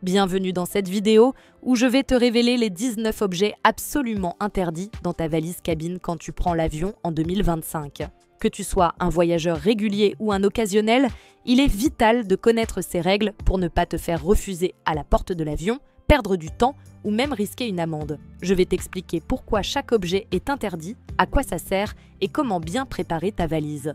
Bienvenue dans cette vidéo où je vais te révéler les 19 objets absolument interdits dans ta valise cabine quand tu prends l'avion en 2025. Que tu sois un voyageur régulier ou un occasionnel, il est vital de connaître ces règles pour ne pas te faire refuser à la porte de l'avion, perdre du temps ou même risquer une amende. Je vais t'expliquer pourquoi chaque objet est interdit, à quoi ça sert et comment bien préparer ta valise.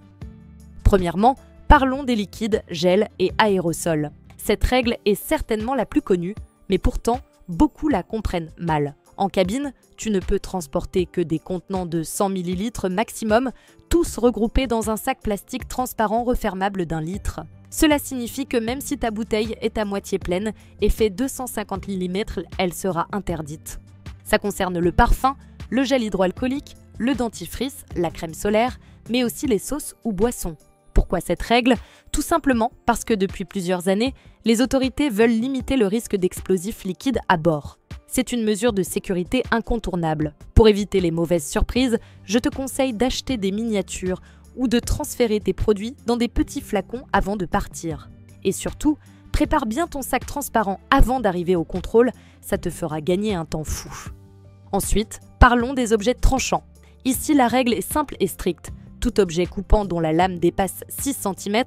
Premièrement, parlons des liquides, gels et aérosols. Cette règle est certainement la plus connue, mais pourtant, beaucoup la comprennent mal. En cabine, tu ne peux transporter que des contenants de 100 ml maximum, tous regroupés dans un sac plastique transparent refermable d'1 litre. Cela signifie que même si ta bouteille est à moitié pleine et fait 250 mm, elle sera interdite. Ça concerne le parfum, le gel hydroalcoolique, le dentifrice, la crème solaire, mais aussi les sauces ou boissons. Pourquoi cette règle? Tout simplement parce que depuis plusieurs années, les autorités veulent limiter le risque d'explosifs liquides à bord. C'est une mesure de sécurité incontournable. Pour éviter les mauvaises surprises, je te conseille d'acheter des miniatures ou de transférer tes produits dans des petits flacons avant de partir. Et surtout, prépare bien ton sac transparent avant d'arriver au contrôle, ça te fera gagner un temps fou. Ensuite, parlons des objets tranchants. Ici, la règle est simple et stricte. Tout objet coupant dont la lame dépasse 6 cm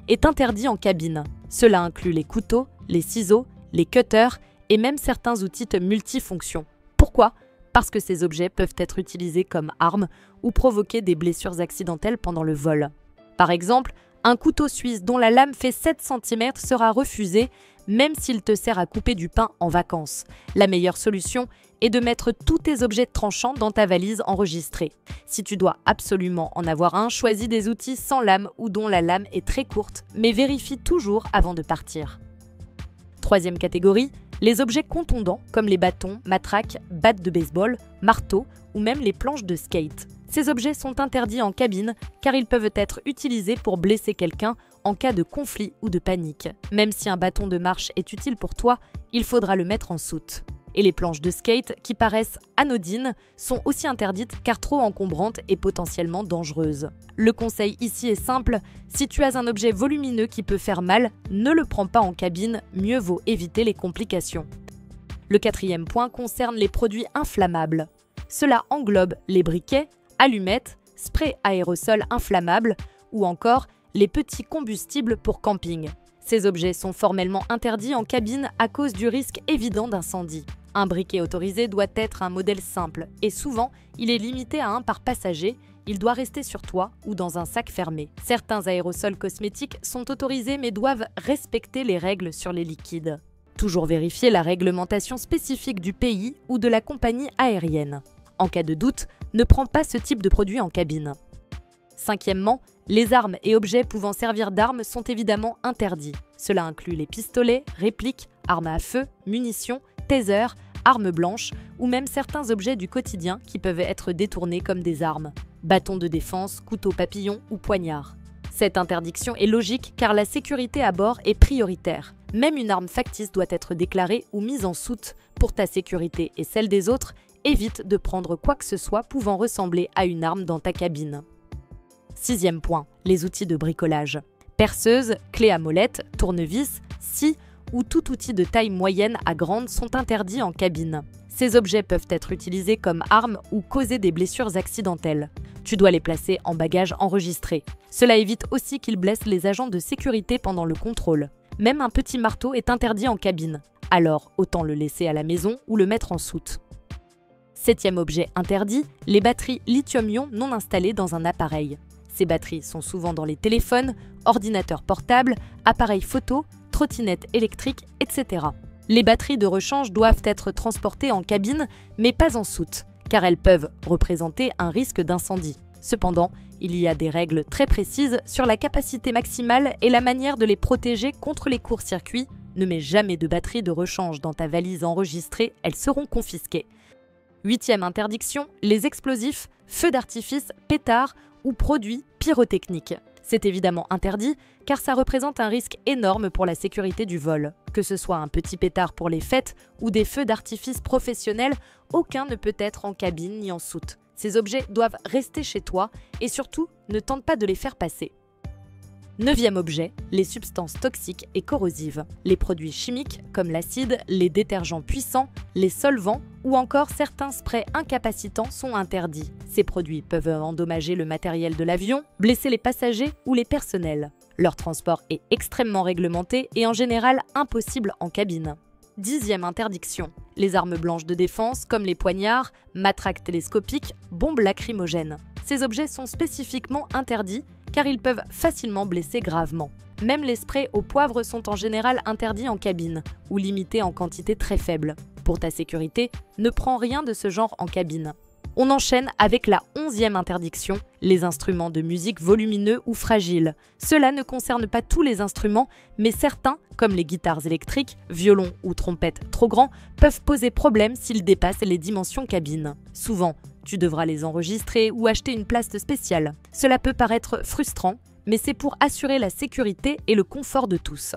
est interdit en cabine. Cela inclut les couteaux, les ciseaux, les cutters et même certains outils multifonctions. Pourquoi? Parce que ces objets peuvent être utilisés comme armes ou provoquer des blessures accidentelles pendant le vol. Par exemple, un couteau suisse dont la lame fait 7 cm sera refusé même s'il te sert à couper du pain en vacances. La meilleure solution est de mettre tous tes objets tranchants dans ta valise enregistrée. Si tu dois absolument en avoir un, choisis des outils sans lame ou dont la lame est très courte, mais vérifie toujours avant de partir. Troisième catégorie, les objets contondants comme les bâtons, matraques, battes de baseball, marteaux ou même les planches de skate. Ces objets sont interdits en cabine car ils peuvent être utilisés pour blesser quelqu'un en cas de conflit ou de panique. Même si un bâton de marche est utile pour toi, il faudra le mettre en soute. Et les planches de skate, qui paraissent anodines, sont aussi interdites car trop encombrantes et potentiellement dangereuses. Le conseil ici est simple, si tu as un objet volumineux qui peut faire mal, ne le prends pas en cabine, mieux vaut éviter les complications. Le quatrième point concerne les produits inflammables. Cela englobe les briquets, allumettes, sprays aérosols inflammables ou encore les petits combustibles pour camping. Ces objets sont formellement interdits en cabine à cause du risque évident d'incendie. Un briquet autorisé doit être un modèle simple et souvent, il est limité à un par passager, il doit rester sur toi ou dans un sac fermé. Certains aérosols cosmétiques sont autorisés mais doivent respecter les règles sur les liquides. Toujours vérifier la réglementation spécifique du pays ou de la compagnie aérienne. En cas de doute, ne prends pas ce type de produit en cabine. Cinquièmement, les armes et objets pouvant servir d'armes sont évidemment interdits. Cela inclut les pistolets, répliques, armes à feu, munitions, tasers, armes blanches ou même certains objets du quotidien qui peuvent être détournés comme des armes. Bâtons de défense, couteaux papillons ou poignards. Cette interdiction est logique car la sécurité à bord est prioritaire. Même une arme factice doit être déclarée ou mise en soute. Pour ta sécurité et celle des autres, évite de prendre quoi que ce soit pouvant ressembler à une arme dans ta cabine. Sixième point, les outils de bricolage. Perceuses, clés à molette, tournevis, scie ou tout outil de taille moyenne à grande sont interdits en cabine. Ces objets peuvent être utilisés comme armes ou causer des blessures accidentelles. Tu dois les placer en bagage enregistré. Cela évite aussi qu'ils blessent les agents de sécurité pendant le contrôle. Même un petit marteau est interdit en cabine. Alors, autant le laisser à la maison ou le mettre en soute. Septième objet interdit, les batteries lithium-ion non installées dans un appareil. Ces batteries sont souvent dans les téléphones, ordinateurs portables, appareils photo, trottinettes électriques, etc. Les batteries de rechange doivent être transportées en cabine, mais pas en soute, car elles peuvent représenter un risque d'incendie. Cependant, il y a des règles très précises sur la capacité maximale et la manière de les protéger contre les courts-circuits. Ne mets jamais de batterie de rechange dans ta valise enregistrée, elles seront confisquées. Huitième interdiction, les explosifs, feux d'artifice, pétards ou produits pyrotechniques. C'est évidemment interdit car ça représente un risque énorme pour la sécurité du vol. Que ce soit un petit pétard pour les fêtes ou des feux d'artifice professionnels, aucun ne peut être en cabine ni en soute. Ces objets doivent rester chez toi et surtout, ne tente pas de les faire passer. Neuvième objet, les substances toxiques et corrosives. Les produits chimiques comme l'acide, les détergents puissants, les solvants ou encore certains sprays incapacitants sont interdits. Ces produits peuvent endommager le matériel de l'avion, blesser les passagers ou les personnels. Leur transport est extrêmement réglementé et en général impossible en cabine. Dixième interdiction, les armes blanches de défense comme les poignards, matraques télescopiques, bombes lacrymogènes. Ces objets sont spécifiquement interdits car ils peuvent facilement blesser gravement. Même les sprays au poivre sont en général interdits en cabine ou limités en quantité très faible. Pour ta sécurité, ne prends rien de ce genre en cabine. On enchaîne avec la 11e interdiction, les instruments de musique volumineux ou fragiles. Cela ne concerne pas tous les instruments, mais certains, comme les guitares électriques, violons ou trompettes trop grands, peuvent poser problème s'ils dépassent les dimensions cabine. Souvent, tu devras les enregistrer ou acheter une place spéciale. Cela peut paraître frustrant, mais c'est pour assurer la sécurité et le confort de tous.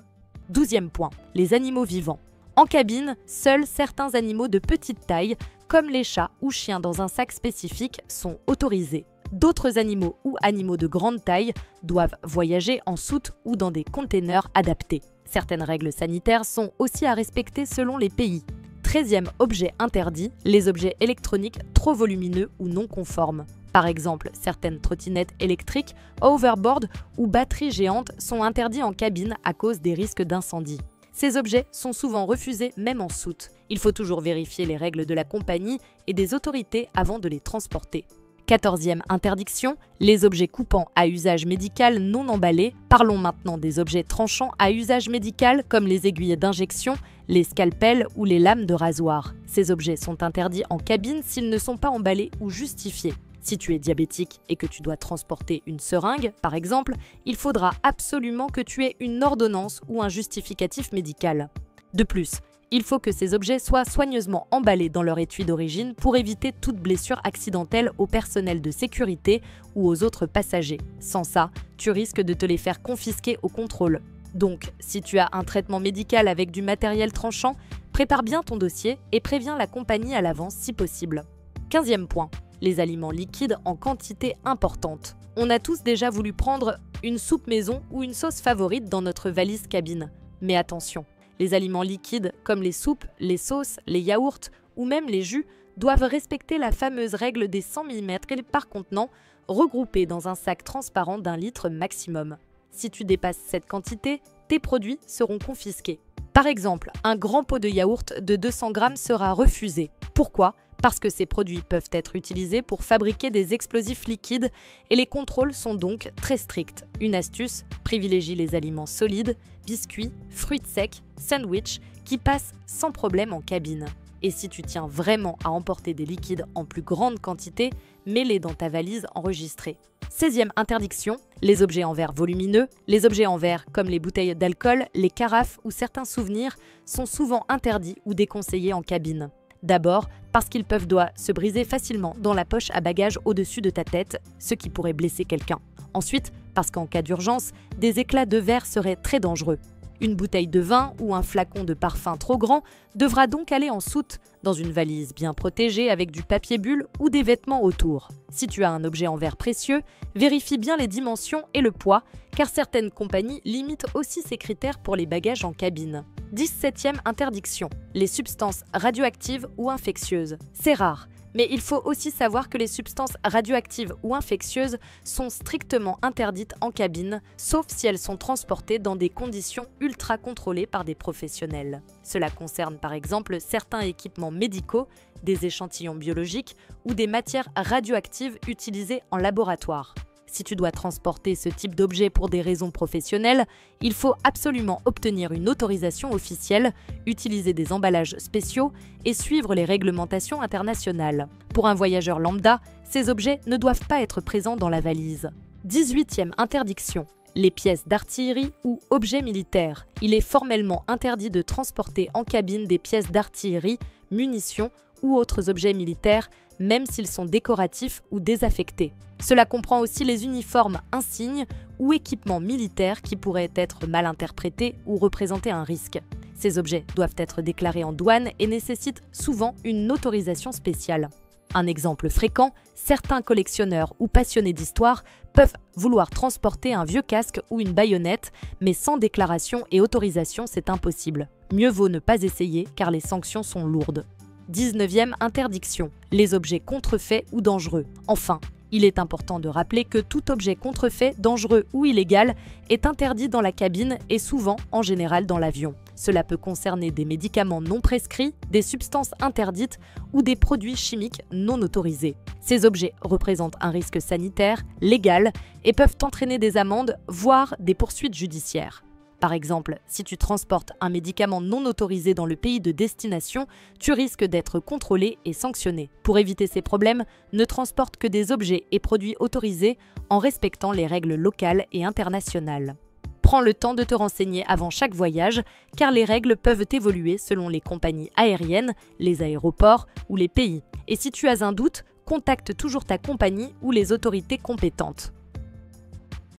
12e point, les animaux vivants. En cabine, seuls certains animaux de petite taille, comme les chats ou chiens dans un sac spécifique, sont autorisés. D'autres animaux ou animaux de grande taille doivent voyager en soute ou dans des containers adaptés. Certaines règles sanitaires sont aussi à respecter selon les pays. 13e objet interdit, les objets électroniques trop volumineux ou non conformes. Par exemple, certaines trottinettes électriques, overboard ou batteries géantes sont interdits en cabine à cause des risques d'incendie. Ces objets sont souvent refusés même en soute. Il faut toujours vérifier les règles de la compagnie et des autorités avant de les transporter. 14e interdiction, les objets coupants à usage médical non emballés. Parlons maintenant des objets tranchants à usage médical comme les aiguilles d'injection, les scalpels ou les lames de rasoir. Ces objets sont interdits en cabine s'ils ne sont pas emballés ou justifiés. Si tu es diabétique et que tu dois transporter une seringue, par exemple, il faudra absolument que tu aies une ordonnance ou un justificatif médical. De plus, il faut que ces objets soient soigneusement emballés dans leur étui d'origine pour éviter toute blessure accidentelle au personnel de sécurité ou aux autres passagers. Sans ça, tu risques de te les faire confisquer au contrôle. Donc, si tu as un traitement médical avec du matériel tranchant, prépare bien ton dossier et préviens la compagnie à l'avance si possible. 15e point. Les aliments liquides en quantité importante. On a tous déjà voulu prendre une soupe maison ou une sauce favorite dans notre valise cabine. Mais attention, les aliments liquides comme les soupes, les sauces, les yaourts ou même les jus doivent respecter la fameuse règle des 100 ml par contenant, regroupés dans un sac transparent d'1 litre maximum. Si tu dépasses cette quantité, tes produits seront confisqués. Par exemple, un grand pot de yaourt de 200 g sera refusé. Pourquoi ? Parce que ces produits peuvent être utilisés pour fabriquer des explosifs liquides et les contrôles sont donc très stricts. Une astuce, privilégie les aliments solides, biscuits, fruits secs, sandwichs qui passent sans problème en cabine. Et si tu tiens vraiment à emporter des liquides en plus grande quantité, mets-les dans ta valise enregistrée. 16e interdiction, les objets en verre volumineux. Les objets en verre comme les bouteilles d'alcool, les carafes ou certains souvenirs sont souvent interdits ou déconseillés en cabine. D'abord, parce qu'ils peuvent se briser facilement dans la poche à bagages au-dessus de ta tête, ce qui pourrait blesser quelqu'un. Ensuite, parce qu'en cas d'urgence, des éclats de verre seraient très dangereux. Une bouteille de vin ou un flacon de parfum trop grand devra donc aller en soute, dans une valise bien protégée avec du papier bulle ou des vêtements autour. Si tu as un objet en verre précieux, vérifie bien les dimensions et le poids, car certaines compagnies limitent aussi ces critères pour les bagages en cabine. 17e interdiction, les substances radioactives ou infectieuses. C'est rare, mais il faut aussi savoir que les substances radioactives ou infectieuses sont strictement interdites en cabine, sauf si elles sont transportées dans des conditions ultra contrôlées par des professionnels. Cela concerne par exemple certains équipements médicaux, des échantillons biologiques ou des matières radioactives utilisées en laboratoire. Si tu dois transporter ce type d'objet pour des raisons professionnelles, il faut absolument obtenir une autorisation officielle, utiliser des emballages spéciaux et suivre les réglementations internationales. Pour un voyageur lambda, ces objets ne doivent pas être présents dans la valise. 18e interdiction. Les pièces d'artillerie ou objets militaires. Il est formellement interdit de transporter en cabine des pièces d'artillerie, munitions ou autres objets militaires, même s'ils sont décoratifs ou désaffectés. Cela comprend aussi les uniformes, insignes ou équipements militaires qui pourraient être mal interprétés ou représenter un risque. Ces objets doivent être déclarés en douane et nécessitent souvent une autorisation spéciale. Un exemple fréquent, certains collectionneurs ou passionnés d'histoire peuvent vouloir transporter un vieux casque ou une baïonnette, mais sans déclaration et autorisation, c'est impossible. Mieux vaut ne pas essayer car les sanctions sont lourdes. 19e interdiction, les objets contrefaits ou dangereux. Enfin, il est important de rappeler que tout objet contrefait, dangereux ou illégal est interdit dans la cabine et souvent, en général, dans l'avion. Cela peut concerner des médicaments non prescrits, des substances interdites ou des produits chimiques non autorisés. Ces objets représentent un risque sanitaire, légal et peuvent entraîner des amendes, voire des poursuites judiciaires. Par exemple, si tu transportes un médicament non autorisé dans le pays de destination, tu risques d'être contrôlé et sanctionné. Pour éviter ces problèmes, ne transporte que des objets et produits autorisés en respectant les règles locales et internationales. Prends le temps de te renseigner avant chaque voyage, car les règles peuvent évoluer selon les compagnies aériennes, les aéroports ou les pays. Et si tu as un doute, contacte toujours ta compagnie ou les autorités compétentes.